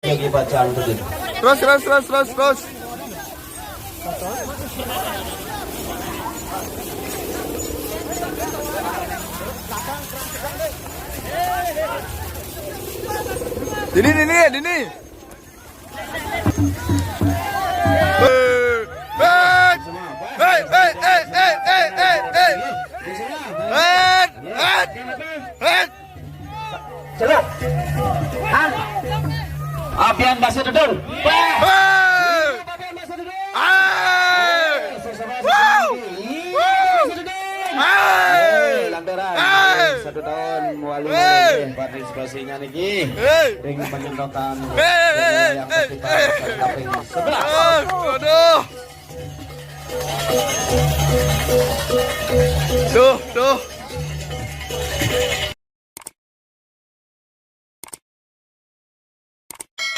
Yogi bacaan tuh. Terus. Dini. Celok. Abian Basir Dudul. Satu tahun wali partisipasinya niki dengan penyemprotan yang sekitar tapi 11. Tuh.